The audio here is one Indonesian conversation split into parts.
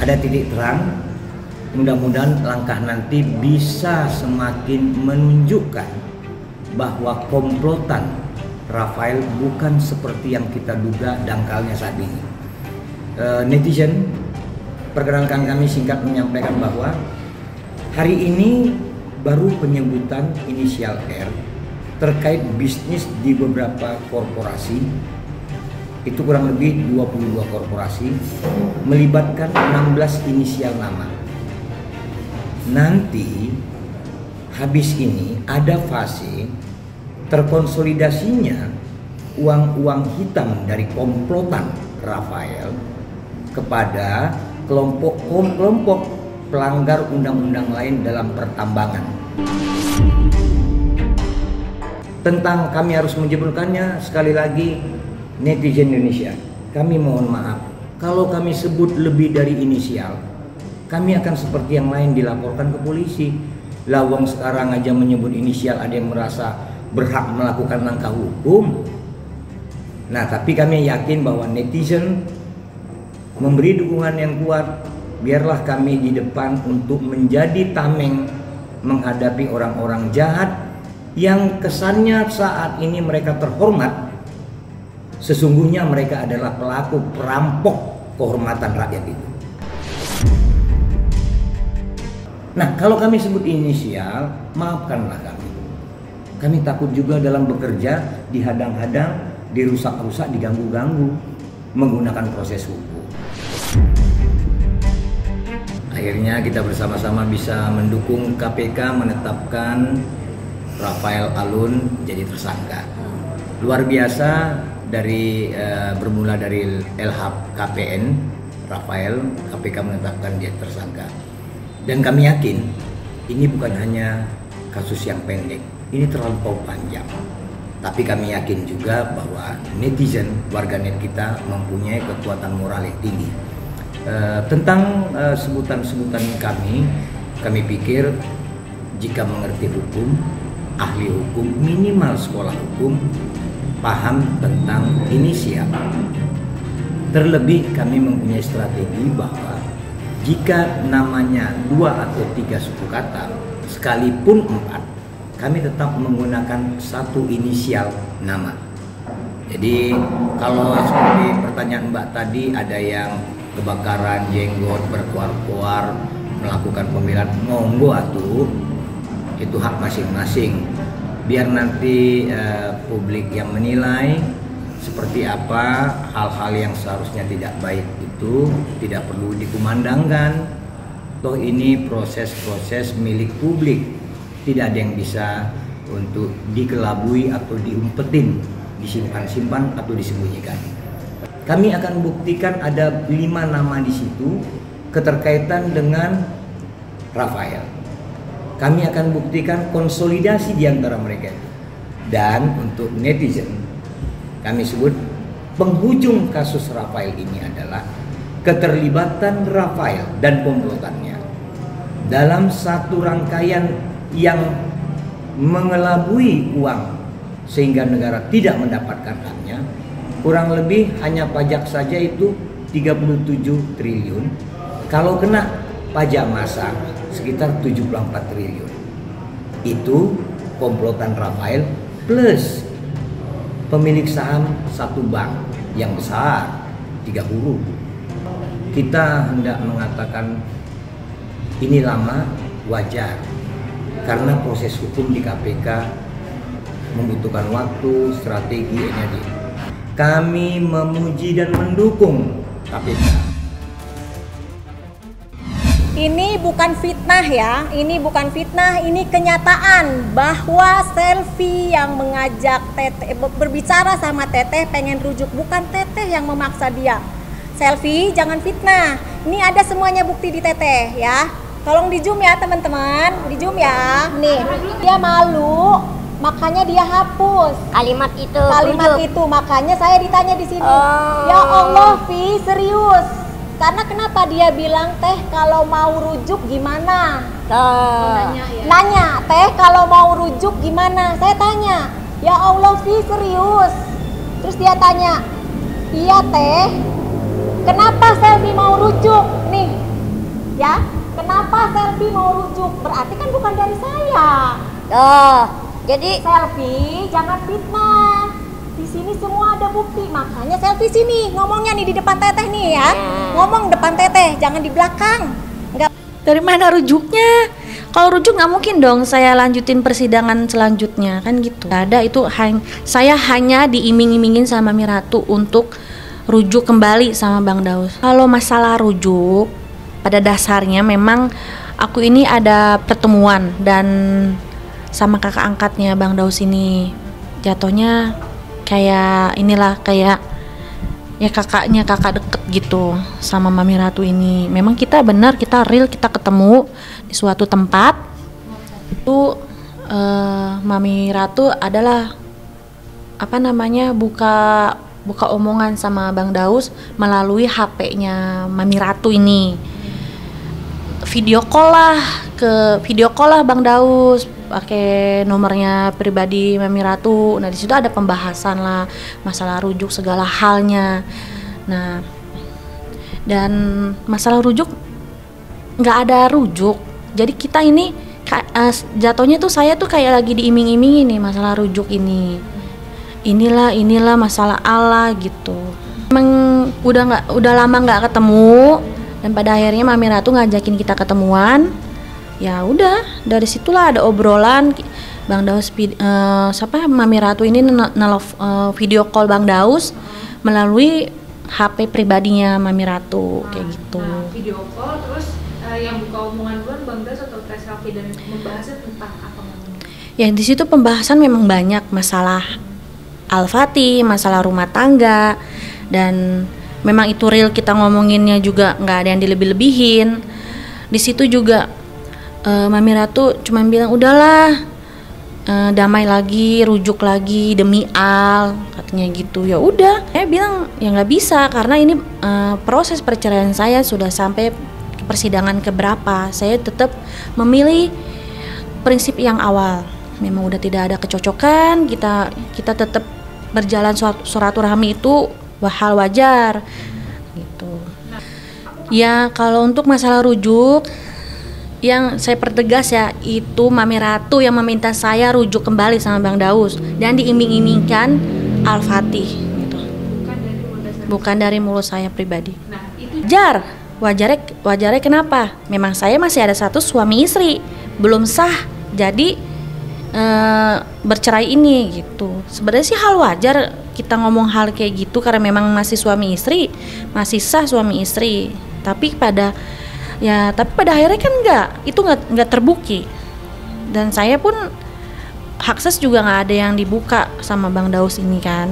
ada titik terang. Mudah-mudahan langkah nanti bisa semakin menunjukkan bahwa komplotan Rafael bukan seperti yang kita duga dangkalnya saat ini. Netizen, perkenalkan kami singkat menyampaikan bahwa hari ini baru penyebutan inisial R terkait bisnis di beberapa korporasi. Itu kurang lebih 22 korporasi melibatkan 16 inisial nama. Nanti habis ini ada fase terkonsolidasinya uang-uang hitam dari komplotan Rafael kepada kelompok pelanggar undang-undang lain dalam pertambangan. Tentang kami harus menjebulkannya, sekali lagi netizen Indonesia, kami mohon maaf kalau kami sebut lebih dari inisial, kami akan seperti yang lain dilaporkan ke polisi. Lawang sekarang aja menyebut inisial, ada yang merasa berhak melakukan langkah hukum. Nah, tapi kami yakin bahwa netizen memberi dukungan yang kuat. Biarlah kami di depan untuk menjadi tameng menghadapi orang-orang jahat yang kesannya saat ini mereka terhormat. Sesungguhnya mereka adalah pelaku perampok kehormatan rakyat itu. Nah, kalau kami sebut inisial, maafkanlah kami. Kami takut juga dalam bekerja dihadang-hadang, dirusak-rusak, diganggu-ganggu menggunakan proses hukum. Akhirnya kita bersama-sama bisa mendukung KPK menetapkan Rafael Alun jadi tersangka. Luar biasa, bermula dari LHKPN Rafael, KPK menetapkan dia tersangka. Dan kami yakin ini bukan hanya kasus yang pendek, ini terlampau panjang. Tapi kami yakin juga bahwa netizen, warganet kita mempunyai kekuatan moral yang tinggi. Tentang sebutan-sebutan kami pikir jika mengerti hukum, ahli hukum, minimal sekolah hukum, paham tentang inisial. Terlebih kami mempunyai strategi bahwa jika namanya 2 atau 3 suku kata, sekalipun 4, kami tetap menggunakan satu inisial nama. Jadi kalau seperti pertanyaan Mbak tadi, ada yang kebakaran jenggot, berkuar-kuar, melakukan pembelaan, monggo atuh, itu hak masing-masing. Biar nanti publik yang menilai seperti apa hal-hal yang seharusnya tidak baik itu tidak perlu dikumandangkan. Toh ini proses-proses milik publik, tidak ada yang bisa untuk dikelabui atau diumpetin, disimpan-simpan atau disembunyikan. Kami akan buktikan ada 5 nama di situ keterkaitan dengan Rafael. Kami akan buktikan konsolidasi di antara mereka. Dan untuk netizen, kami sebut penghujung kasus Rafael ini adalah keterlibatan Rafael dan komplotannya dalam satu rangkaian yang mengelabui uang sehingga negara tidak mendapatkan haknya. Kurang lebih hanya pajak saja itu 37 triliun. Kalau kena pajak massa sekitar 74 triliun. Itu komplotan Rafael plus pemilik saham satu bank yang besar, 3 huruf. Kita hendak mengatakan ini lama, wajar, karena proses hukum di KPK membutuhkan waktu, strategi, energi. Kami memuji dan mendukung KPK. Ini bukan fitnah ya, ini bukan fitnah, ini kenyataan bahwa Selvi yang mengajak Teteh berbicara sama Teteh pengen rujuk, bukan Teteh yang memaksa dia. Selvi jangan fitnah, ini ada semuanya bukti di Teteh ya. Tolong di zoom ya teman-teman, di zoom ya. Nih, dia malu, makanya dia hapus kalimat itu. Makanya saya ditanya di sini. Ya Allah, Vi, serius. Karena kenapa dia bilang Teh kalau mau rujuk gimana? Nanya, Teh kalau mau rujuk gimana? Saya tanya, ya Allah Vi serius. Terus dia tanya, iya Teh, kenapa Selvi mau rujuk? Nih Ya, kenapa selfie mau rujuk? Berarti kan bukan dari saya. Oh, jadi Selfie jangan fitnah. Di sini semua ada bukti, makanya selfie sini. Ngomongnya nih di depan teteh nih ya. Ngomong depan teteh, jangan di belakang. Enggak. Dari mana rujuknya? Kalau rujuk nggak mungkin dong saya lanjutin persidangan selanjutnya kan gitu. Gak ada itu, saya hanya diiming-imingin sama Mami Ratu untuk rujuk kembali sama Bang Daus. Kalau masalah rujuk, pada dasarnya memang aku ini ada pertemuan dan sama kakak angkatnya Bang Daus ini jatuhnya kayak inilah, kayak ya kakak deket gitu sama Mami Ratu ini. Memang kita benar, kita real, kita ketemu di suatu tempat itu. Mami Ratu adalah apa namanya buka omongan sama Bang Daus melalui HP-nya Mami Ratu ini. Video call lah Bang Daus pakai nomornya pribadi Mami Ratu. Nah, di situ ada pembahasan lah masalah rujuk segala halnya. Nah, dan masalah rujuk nggak ada rujuk. Jadi kita ini jatuhnya tuh saya tuh kayak lagi diiming-imingi nih masalah rujuk ini. Inilah masalah Allah gitu. Emang udah lama nggak ketemu dan pada akhirnya Mami Ratu ngajakin kita ketemuan. Ya udah, dari situlah ada obrolan Bang Daus Mami Ratu ini video call Bang Daus melalui HP pribadinya Mami Ratu kayak gitu. Nah, video call terus yang buka omongan duluan Bang Daus atau Teh Selfie dan membahasnya tentang apa? Ya di situ pembahasan memang banyak masalah Al-Fatih, masalah rumah tangga, dan memang itu real, kita ngomonginnya juga nggak ada yang dilebih-lebihin. Di situ juga Mami Ratu cuma bilang udahlah, damai lagi, rujuk lagi demi Al, katanya gitu. Ya udah, saya bilang ya nggak bisa karena ini proses perceraian saya sudah sampai ke persidangan keberapa. Saya tetap memilih prinsip yang awal. Memang udah tidak ada kecocokan, kita tetap berjalan silaturahmi itu hal wajar gitu. Ya kalau untuk masalah rujuk yang saya pertegas ya, itu Mami Ratu yang meminta saya rujuk kembali sama Bang Daus dan diiming-imingkan Al-Fatih gitu. Bukan dari mulut saya pribadi. Wajarnya kenapa? Memang saya masih ada satu suami istri, belum sah jadi bercerai ini gitu. Sebenarnya sih hal wajar kita ngomong hal kayak gitu karena memang masih suami istri, masih sah suami istri. Tapi pada akhirnya kan nggak terbukti. Dan saya pun akses juga nggak ada yang dibuka sama Bang Daus ini kan.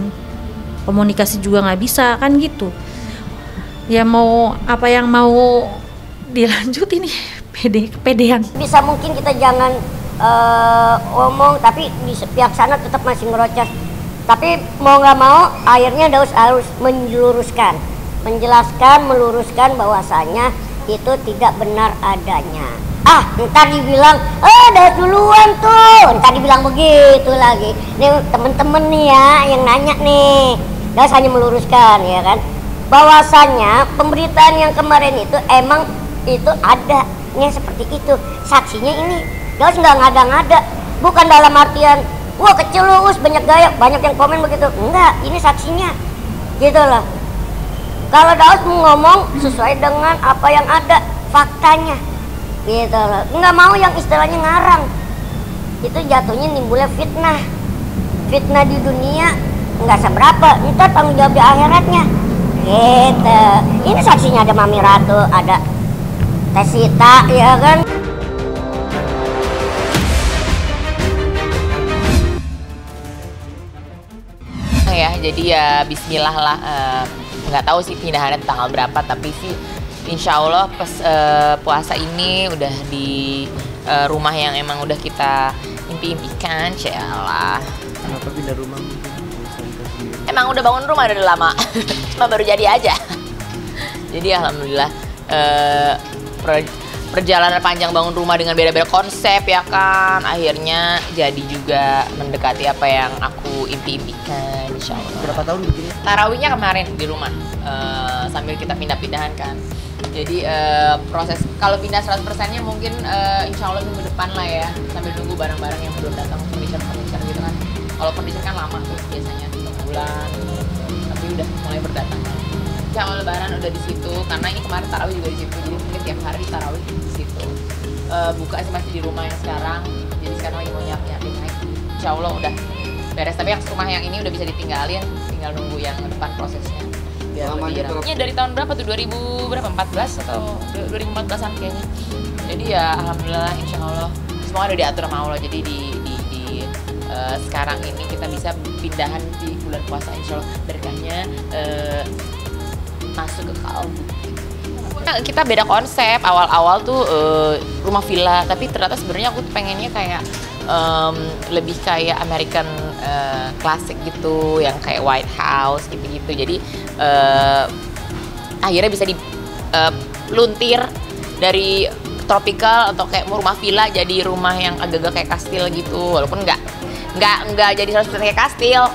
Komunikasi juga nggak bisa kan gitu. Ya mau apa yang mau dilanjut ini kepedean. bisa mungkin kita jangan ngomong, tapi di pihak sana tetap masih ngerocos. Tapi mau nggak mau akhirnya Daus harus menjelaskan, meluruskan bahwasanya itu tidak benar adanya. Ntar dibilang, Daus duluan tuh, ntar dibilang begitu lagi. Nih temen-temen nih ya yang nanya nih, Daus hanya meluruskan ya kan, bahwasanya pemberitaan yang kemarin itu emang itu adanya seperti itu. Saksinya ini Daus nggak ngada-ngada, bukan dalam artian wah kecil lu banyak gaya, banyak yang komen begitu. Enggak, ini saksinya gitu loh. Kalau Daus mau ngomong sesuai dengan apa yang ada faktanya gitu loh, nggak mau yang istilahnya ngarang. Itu jatuhnya nimbulnya fitnah di dunia nggak seberapa, ntar tanggung jawab di akhiratnya gitu. Ini saksinya ada Mami Ratu, ada Teh Sita ya kan. Ya jadi ya bismillah lah, nggak tahu sih pindahannya tanggal berapa, tapi sih insya Allah pas puasa ini udah di rumah yang emang udah kita impi-impikan, insyaallah. Kenapa pindah rumah? Emang udah bangun rumah udah lama, cuma baru jadi aja. Jadi alhamdulillah perjalanan panjang bangun rumah dengan beda-beda konsep ya kan, akhirnya jadi juga mendekati apa yang aku impi-impikan insyaallah. Berapa tahun begini? Tarawihnya kemarin di rumah, sambil kita pindah-pindahan kan. Jadi proses kalau pindah 100%-nya mungkin insya Allah minggu depan lah ya, sambil nunggu barang-barang yang belum datang, furniture gitu kan. Kalau furniture kan lama tuh biasanya 1 bulan, tapi udah mulai berdatangan. Insya Allah Lebaran udah di situ, karena ini kemarin tarawih juga di situ, jadi mungkin tiap hari tarawih di situ. Buka sih masih di rumah yang sekarang, jadi sekarang lagi mau nyiapin lagi. Insya Allah udah beres, tapi yang rumah yang ini udah bisa ditinggalin, tinggal nunggu yang depan prosesnya. Ini dari tahun berapa tuh? 2014 atau 2014an kayaknya. Jadi ya alhamdulillah insya Allah semua udah diatur sama Allah. Jadi di sekarang ini kita bisa pindahan di bulan puasa insya Allah berkahnya masuk ke kalbu. Kita beda konsep, awal-awal tuh rumah villa, tapi ternyata sebenarnya aku pengennya kayak lebih kayak American klasik gitu, yang kayak White House gitu-gitu. Jadi akhirnya bisa diluntir dari tropical atau kayak rumah villa jadi rumah yang agak-agak kayak kastil gitu, walaupun nggak jadi 100% kayak kastil,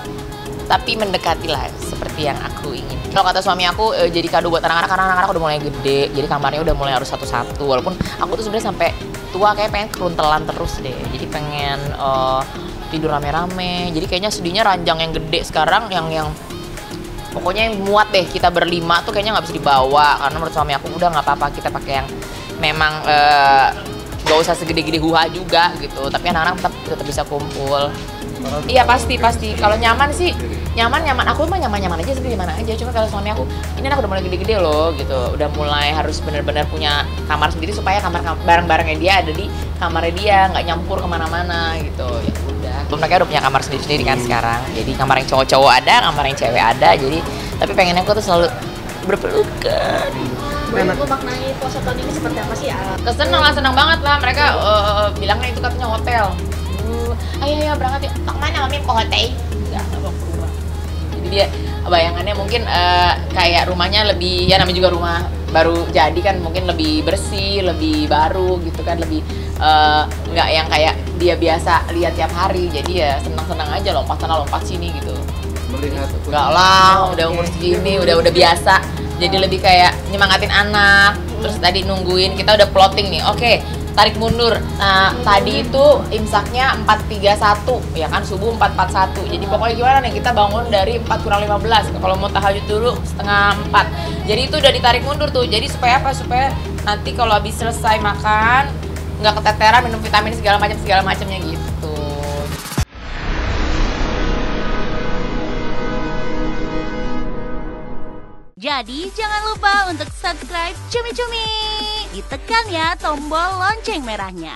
tapi mendekati lah seperti yang aku ingin. Kalau kata suami aku jadi kado buat anak-anak, karena anak-anak udah mulai gede, jadi kamarnya udah mulai harus satu-satu. Walaupun aku tuh sebenarnya sampai tua kayak pengen keruntelan terus deh, jadi pengen tidur rame-rame. Jadi kayaknya sedihnya ranjang yang gede sekarang yang pokoknya yang muat deh, kita berlima tuh kayaknya nggak bisa dibawa, karena menurut suami aku udah nggak apa-apa kita pakai yang memang nggak usah segede-gede huha juga gitu, tapi anak-anak tetap bisa kumpul. Iya pasti. Kalau nyaman sih nyaman. Aku mah nyaman aja sih di mana aja. Cuma kalau suami aku ini anak udah mulai gede-gede loh gitu, udah mulai harus benar-benar punya kamar sendiri supaya kamar barang-barangnya dia ada di kamarnya dia, nggak nyampur kemana-mana gitu. Ya udah. Mereka udah punya kamar sendiri kan sekarang. Jadi kamar yang cowok-cowok ada, kamar yang cewek ada. Jadi tapi pengennya aku tuh selalu berpelukan. Aku maknai puasa tahun ini seperti apa sih ya? Senang banget lah. Mereka bilangnya itu katanya hotel. Ayo berangkat ya. Kemana mami? Ke hotel? Enggak mau ke rumah. Jadi dia bayangannya mungkin kayak rumahnya lebih, ya namanya juga rumah baru jadi kan, mungkin lebih bersih, lebih baru gitu kan, lebih nggak yang kayak dia biasa lihat tiap hari. Jadi ya senang-senang aja, lompat sana lompat sini gitu. Melihat enggak lah, udah umur segini udah biasa. Jadi lebih kayak nyemangatin anak. Terus tadi nungguin, kita udah plotting nih. Oke, tarik mundur. Nah, tadi itu imsaknya 4.31, ya kan, subuh 4.41. Jadi pokoknya gimana nih, kita bangun dari 4:15. Kalau mau tahajud dulu 3:30. Jadi itu udah ditarik mundur tuh. Jadi supaya apa? Supaya nanti kalau habis selesai makan nggak keteteran, minum vitamin segala macamnya gitu. Jadi jangan lupa untuk subscribe Cumi Cumi. Ditekan ya tombol lonceng merahnya.